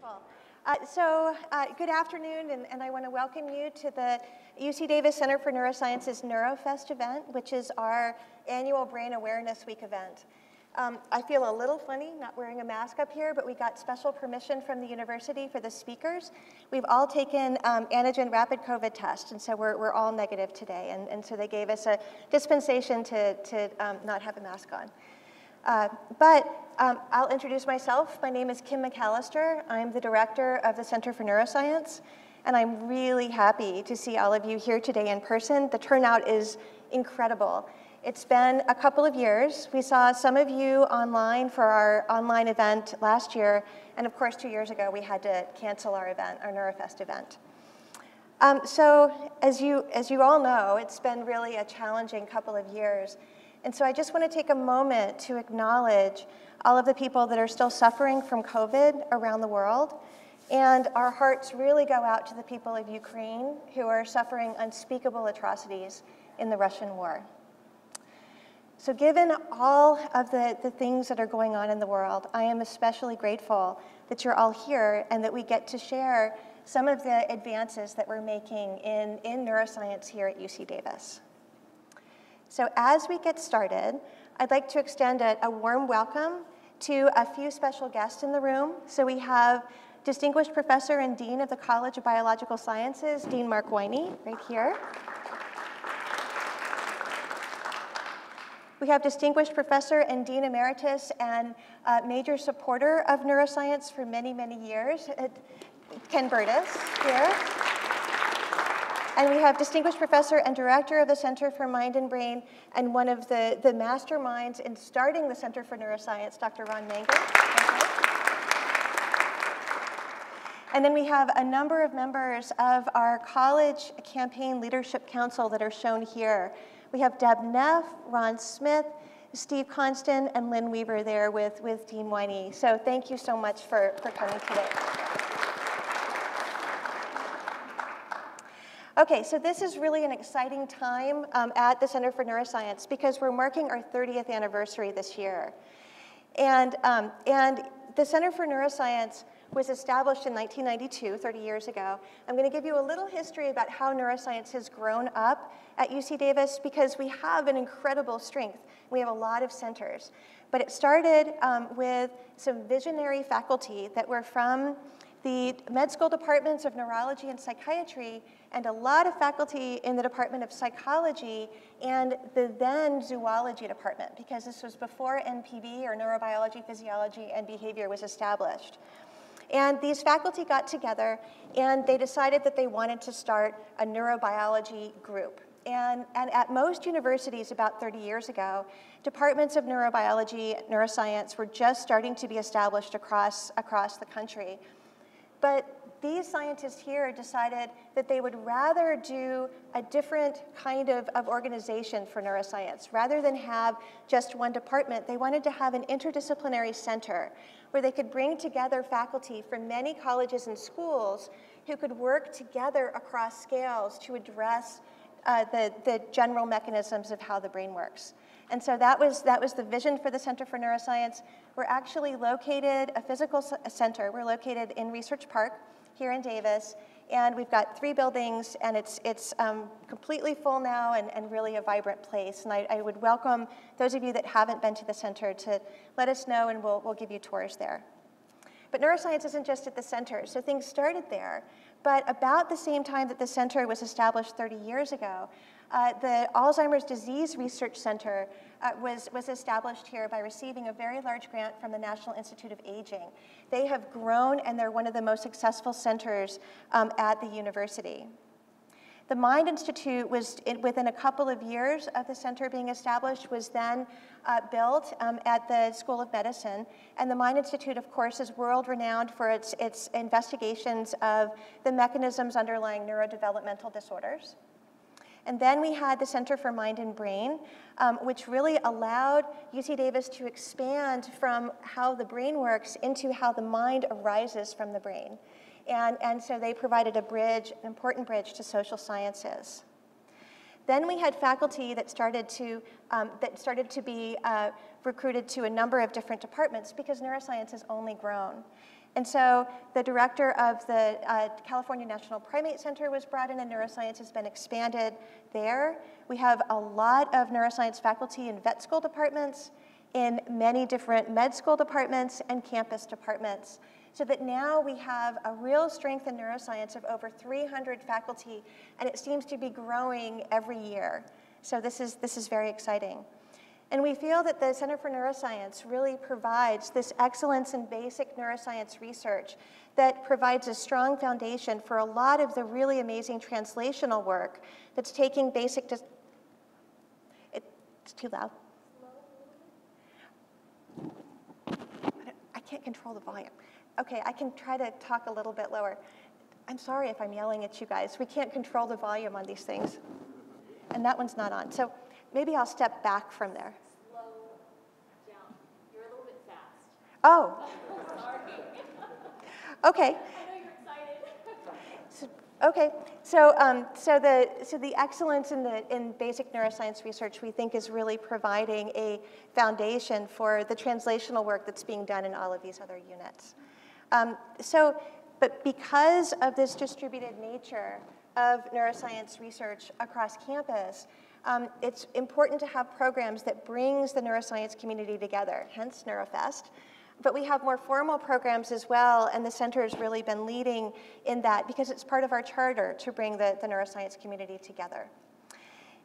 Wonderful. Good afternoon, and I want to welcome you to the UC Davis Center for Neuroscience's NeuroFest event, which is our annual Brain Awareness Week event. I feel a little funny not wearing a mask up here, but we got special permission from the university for the speakers. We've all taken antigen rapid COVID tests, and so we're all negative today, and so they gave us a dispensation to not have a mask on. I'll introduce myself. My name is Kim McAllister. I'm the director of the Center for Neuroscience, and I'm really happy to see all of you here today in person. The turnout is incredible. It's been a couple of years. We saw some of you online for our online event last year, and of course 2 years ago we had to cancel our event, our NeuroFest event. So as you all know, it's been really a challenging couple of years. And so I just want to take a moment to acknowledge all of the people that are still suffering from COVID around the world. And our hearts really go out to the people of Ukraine who are suffering unspeakable atrocities in the Russian war. So given all of the things that are going on in the world, I am especially grateful that you're all here and that we get to share some of the advances that we're making in neuroscience here at UC Davis. So as we get started, I'd like to extend a warm welcome to a few special guests in the room. So we have Distinguished Professor and Dean of the College of Biological Sciences, Dean Mark Winey, right here. We have Distinguished Professor and Dean Emeritus and major supporter of neuroscience for many, many years, Ken Burtis here. And we have Distinguished Professor and Director of the Center for Mind and Brain and one of the masterminds in starting the Center for Neuroscience, Dr. Ron Mangan. And then we have a number of members of our College Campaign Leadership Council that are shown here. We have Deb Neff, Ron Smith, Steve Constant, and Lynn Weaver there with Dean Winey. So thank you so much for coming today. Okay, so this is really an exciting time at the Center for Neuroscience because we're marking our 30th anniversary this year. And the Center for Neuroscience was established in 1992, 30 years ago. I'm going to give you a little history about how neuroscience has grown up at UC Davis because we have an incredible strength. We have a lot of centers. But it started with some visionary faculty that were from the med school departments of neurology and psychiatry, and a lot of faculty in the Department of Psychology and the then zoology department, because this was before NPB, or Neurobiology, Physiology, and Behavior, was established. And these faculty got together and they decided that they wanted to start a neurobiology group. And at most universities about 30 years ago, departments of neurobiology, neuroscience were just starting to be established across the country. But these scientists here decided that they would rather do a different kind of organization for neuroscience. Rather than have just one department, they wanted to have an interdisciplinary center where they could bring together faculty from many colleges and schools who could work together across scales to address the general mechanisms of how the brain works. And so that was the vision for the Center for Neuroscience. We're actually located, a physical center, we're located in Research Park here in Davis, and we've got 3 buildings, and it's completely full now and really a vibrant place. And I would welcome those of you that haven't been to the center to let us know, and we'll give you tours there. But neuroscience isn't just at the center, so things started there. But about the same time that the center was established 30 years ago, the Alzheimer's Disease Research Center was established here by receiving a very large grant from the National Institute of Aging. They have grown, and they're one of the most successful centers at the university. The Mind Institute was, within a couple of years of the center being established, was then built at the School of Medicine. And the Mind Institute, of course, is world-renowned for its investigations of the mechanisms underlying neurodevelopmental disorders. And then we had the Center for Mind and Brain, which really allowed UC Davis to expand from how the brain works into how the mind arises from the brain. And so they provided a bridge, an important bridge to social sciences. Then we had faculty that started to be recruited to a number of different departments because neuroscience has only grown. And so the director of the California National Primate Center was brought in, and neuroscience has been expanded there. We have a lot of neuroscience faculty in vet school departments, in many different med school departments and campus departments, so that now we have a real strength in neuroscience of over 300 faculty, and it seems to be growing every year. So this is very exciting. And we feel that the Center for Neuroscience really provides this excellence in basic neuroscience research that provides a strong foundation for a lot of the really amazing translational work that's taking basic, it's too loud. I can't control the volume. Okay, I can try to talk a little bit lower. I'm sorry if I'm yelling at you guys. We can't control the volume on these things. And that one's not on. So maybe I'll step back from there. Slow down. You're a little bit fast. Oh. Sorry. Okay. I know you're excited. Okay. So the excellence in basic neuroscience research, we think, is really providing a foundation for the translational work that's being done in all of these other units. But because of this distributed nature of neuroscience research across campus, it's important to have programs that brings the neuroscience community together, hence NeuroFest. But we have more formal programs as well, and the center has really been leading in that because it's part of our charter to bring the neuroscience community together.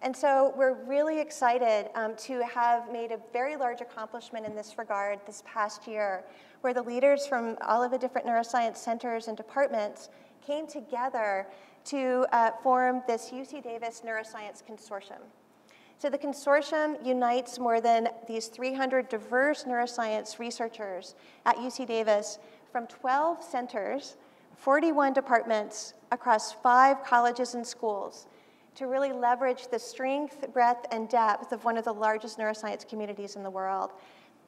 And so we're really excited to have made a very large accomplishment in this regard this past year, where the leaders from all of the different neuroscience centers and departments came together to form this UC Davis Neuroscience Consortium. So the consortium unites more than these 300 diverse neuroscience researchers at UC Davis from 12 centers, 41 departments across 5 colleges and schools to really leverage the strength, breadth, and depth of one of the largest neuroscience communities in the world.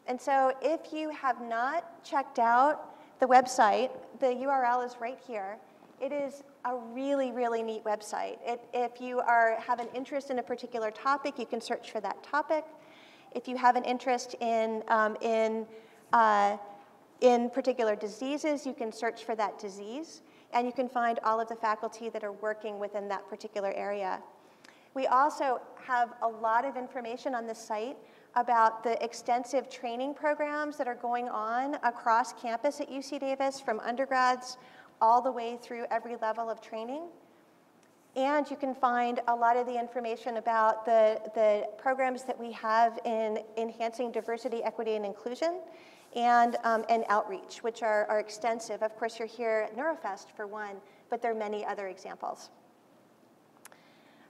And so if you have not checked out the website, the URL is right here. It is a really, really neat website. If you have an interest in a particular topic, you can search for that topic. If you have an interest in particular diseases, you can search for that disease, and you can find all of the faculty that are working within that particular area. We also have a lot of information on the site about the extensive training programs that are going on across campus at UC Davis, from undergrads all the way through every level of training. And you can find a lot of the information about the programs that we have in enhancing diversity, equity, and inclusion, and outreach, which are extensive. Of course, you're here at NeuroFest for one, but there are many other examples.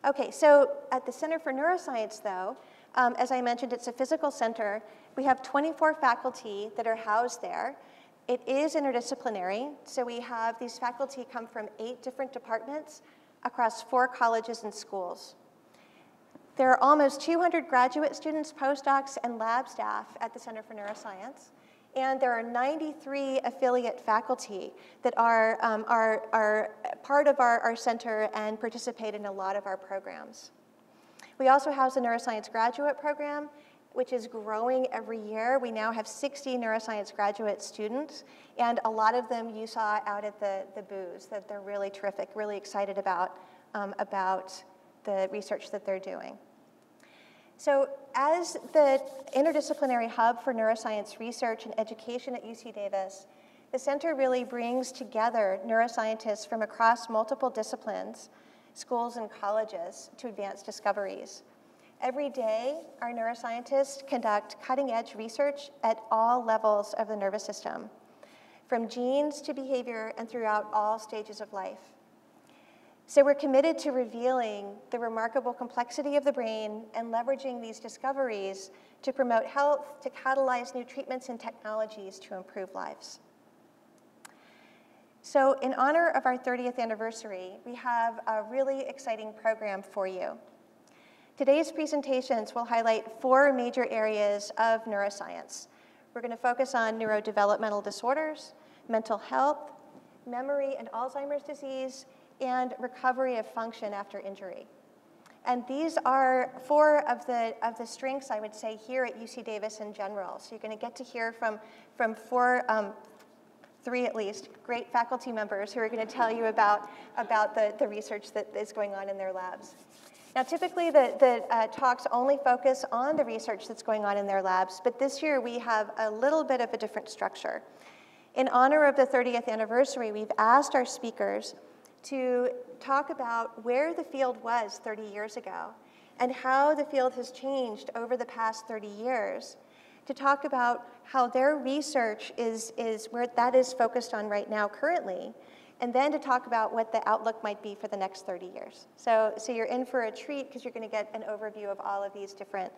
Okay, so at the Center for Neuroscience, though, as I mentioned, it's a physical center. We have 24 faculty that are housed there. It is interdisciplinary, so we have these faculty come from 8 different departments across 4 colleges and schools. There are almost 200 graduate students, postdocs, and lab staff at the Center for Neuroscience, and there are 93 affiliate faculty that are part of our center and participate in a lot of our programs. We also house a neuroscience graduate program, which is growing every year. We now have 60 neuroscience graduate students, and a lot of them you saw out at the booths, that they're really terrific, really excited about the research that they're doing. So as the interdisciplinary hub for neuroscience research and education at UC Davis, the center really brings together neuroscientists from across multiple disciplines, schools and colleges, to advance discoveries. Every day, our neuroscientists conduct cutting-edge research at all levels of the nervous system, from genes to behavior and throughout all stages of life. So we're committed to revealing the remarkable complexity of the brain and leveraging these discoveries to promote health, to catalyze new treatments and technologies to improve lives. So in honor of our 30th anniversary, we have a really exciting program for you. Today's presentations will highlight 4 major areas of neuroscience. We're going to focus on neurodevelopmental disorders, mental health, memory and Alzheimer's disease, and recovery of function after injury. And these are 4 of the strengths, I would say, here at UC Davis in general. So you're going to get to hear from 4 3 at least, great faculty members who are going to tell you about the research that is going on in their labs. Now, typically the talks only focus on the research that's going on in their labs, but this year we have a little bit of a different structure. In honor of the 30th anniversary, we've asked our speakers to talk about where the field was 30 years ago and how the field has changed over the past 30 years, to talk about how their research is where that is focused on right now currently, and then to talk about what the outlook might be for the next 30 years. So you're in for a treat because you're going to get an overview of all of these different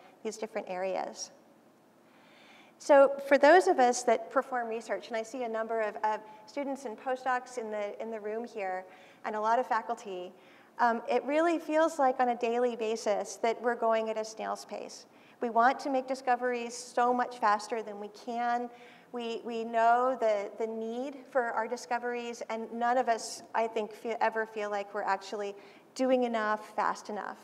areas. So for those of us that perform research, and I see a number of students and postdocs in the room here, and a lot of faculty, it really feels like on a daily basis that we're going at a snail's pace. We want to make discoveries so much faster than we can. We know the need for our discoveries, and none of us, I think, ever feel like we're actually doing enough fast enough.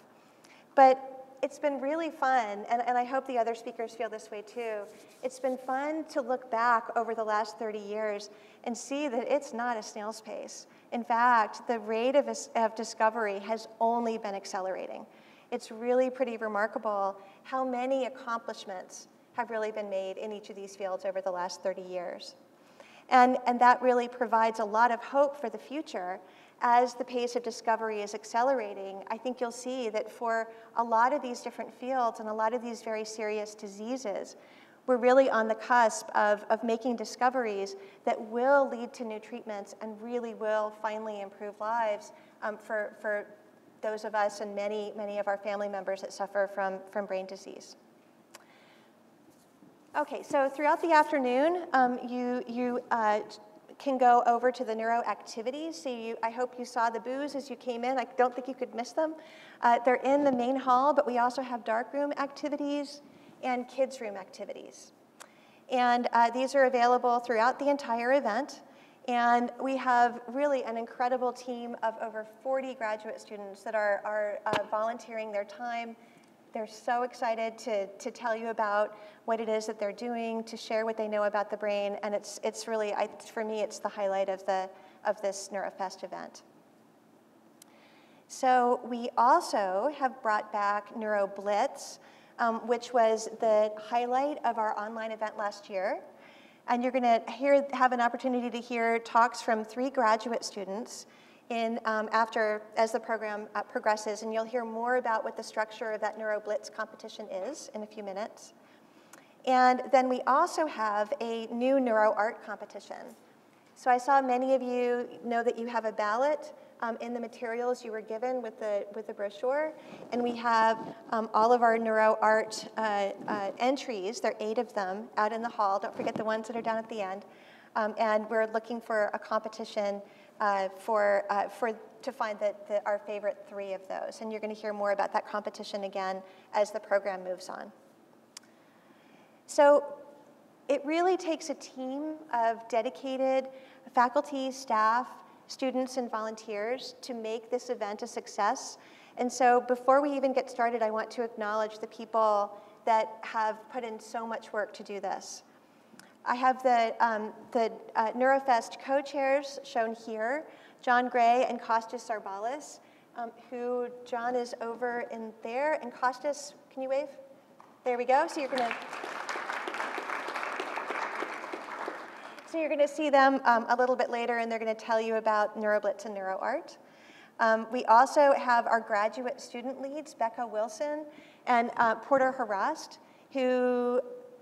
But it's been really fun, and I hope the other speakers feel this way too. It's been fun to look back over the last 30 years and see that it's not a snail's pace. In fact, the rate of discovery has only been accelerating. It's really pretty remarkable how many accomplishments have really been made in each of these fields over the last 30 years. And that really provides a lot of hope for the future. As the pace of discovery is accelerating, I think you'll see that for a lot of these different fields and a lot of these very serious diseases, we're really on the cusp of making discoveries that will lead to new treatments and really will finally improve lives for those of us and many of our family members that suffer from brain disease. Okay, so throughout the afternoon, you can go over to the Neuro Activities. So I hope you saw the booths as you came in. I don't think you could miss them. They're in the main hall, but we also have darkroom activities and kids' room activities. And these are available throughout the entire event. And we have really an incredible team of over 40 graduate students that are volunteering their time. They're so excited to tell you about what it is that they're doing, to share what they know about the brain, and it's really, for me, it's the highlight of this NeuroFest event. So we also have brought back Neuro Blitz, which was the highlight of our online event last year. And you're going to have an opportunity to hear talks from 3 graduate students as the program progresses, and you'll hear more about what the structure of that Neuro Blitz competition is in a few minutes. And then we also have a new neuro art competition. So I saw many of you know that you have a ballot in the materials you were given with the brochure, and we have all of our neuro art entries. There are 8 of them out in the hall. Don't forget the ones that are down at the end. And we're looking for a competition to find our favorite 3 of those. And you're going to hear more about that competition again as the program moves on. So it really takes a team of dedicated faculty, staff, students, and volunteers to make this event a success. And so before we even get started, I want to acknowledge the people that have put in so much work to do this. I have the NeuroFest co-chairs shown here, John Gray and Kostas Sarbalis, who John is over in there, and Kostas, can you wave? There we go. So you're going to see them a little bit later, and they're going to tell you about NeuroBlitz and NeuroArt. We also have our graduate student leads, Becca Wilson and Porter Harast, who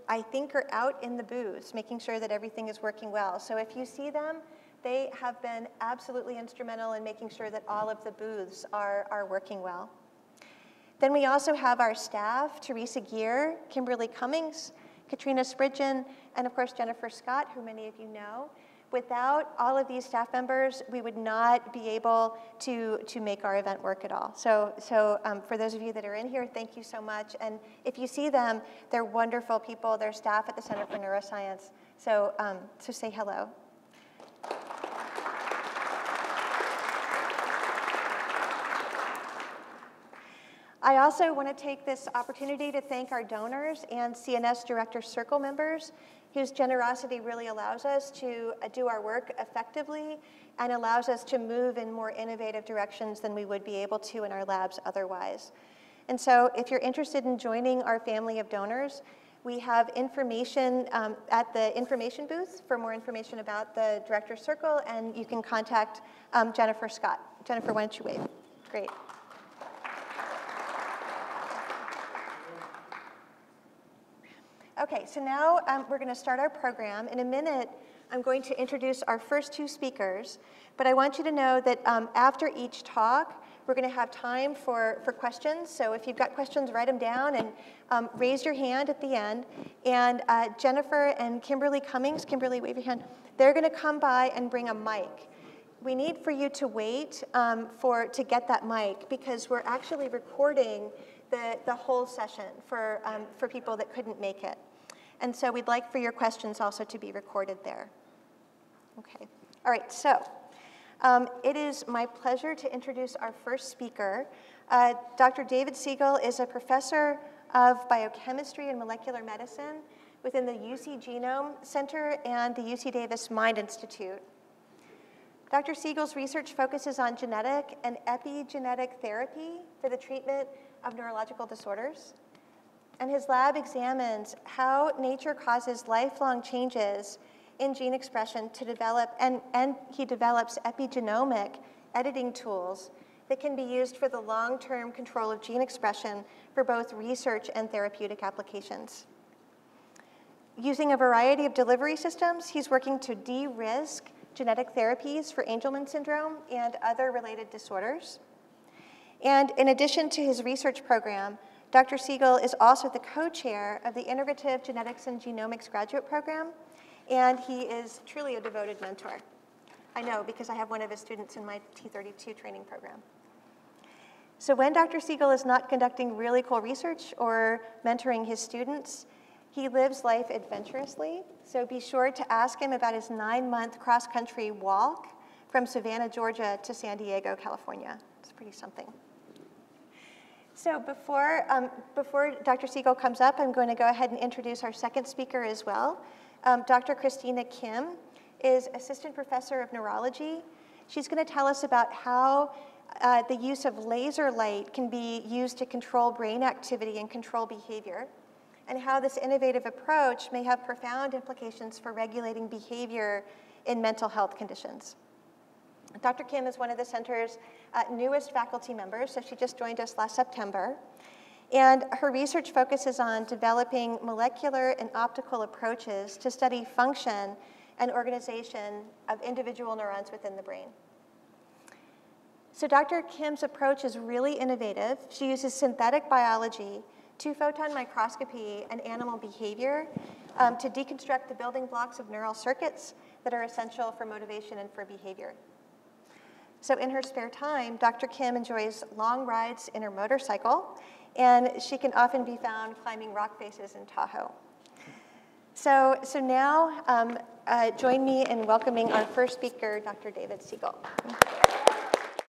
I think are out in the booths, making sure that everything is working well. So if you see them, they have been absolutely instrumental in making sure that all of the booths are working well. Then we also have our staff, Teresa Gear, Kimberly Cummings, Katrina Spridgen, and of course Jennifer Scott, who many of you know. Without all of these staff members, we would not be able to make our event work at all. So for those of you that are in here, thank you so much. And if you see them, they're wonderful people. They're staff at the Center for Neuroscience. So say hello. I also want to take this opportunity to thank our donors and CNS Director Circle members whose generosity really allows us to do our work effectively and allows us to move in more innovative directions than we would be able to in our labs otherwise. And so if you're interested in joining our family of donors, we have information at the information booth for more information about the Director Circle, and you can contact Jennifer Scott. Jennifer, why don't you wave? Great. Okay, so now we're going to start our program. In a minute, I'm going to introduce our first two speakers, but I want you to know that after each talk, we're going to have time for questions. So if you've got questions, write them down and raise your hand at the end. And Jennifer and Kimberly Cummings, Kimberly, wave your hand. They're going to come by and bring a mic. We need for you to wait to get that mic because we're actually recording the whole session for people that couldn't make it. And so we'd like for your questions also to be recorded there. Okay. All right, so it is my pleasure to introduce our first speaker. Dr. David Siegel is a professor of biochemistry and molecular medicine within the UC Genome Center and the UC Davis Mind Institute. Dr. Siegel's research focuses on genetic and epigenetic therapy for the treatment of neurological disorders. And his lab examines how nature causes lifelong changes in gene expression to develop, and he develops epigenomic editing tools that can be used for the long-term control of gene expression for both research and therapeutic applications. Using a variety of delivery systems, he's working to de-risk genetic therapies for Angelman syndrome and other related disorders. And in addition to his research program, Dr. Siegel is also the co-chair of the Integrative Genetics and Genomics Graduate Program, and he is truly a devoted mentor. I know because I have one of his students in my T32 training program. So when Dr. Siegel is not conducting really cool research or mentoring his students, he lives life adventurously. So be sure to ask him about his 9-month cross-country walk from Savannah, Georgia to San Diego, California. It's pretty something. So before Dr. Siegel comes up, I'm going to go ahead and introduce our second speaker as well. Dr. Christina Kim is Assistant Professor of Neurology. She's going to tell us about how the use of laser light can be used to control brain activity and control behavior, and how this innovative approach may have profound implications for regulating behavior in mental health conditions. Dr. Kim is one of the center's newest faculty members, so she just joined us last September. And her research focuses on developing molecular and optical approaches to study function and organization of individual neurons within the brain. So Dr. Kim's approach is really innovative. She uses synthetic biology, 2-photon microscopy, and animal behavior to deconstruct the building blocks of neural circuits that are essential for motivation and for behavior. So in her spare time, Dr. Kim enjoys long rides in her motorcycle, and she can often be found climbing rock faces in Tahoe. So now join me in welcoming our first speaker, Dr. David Siegel.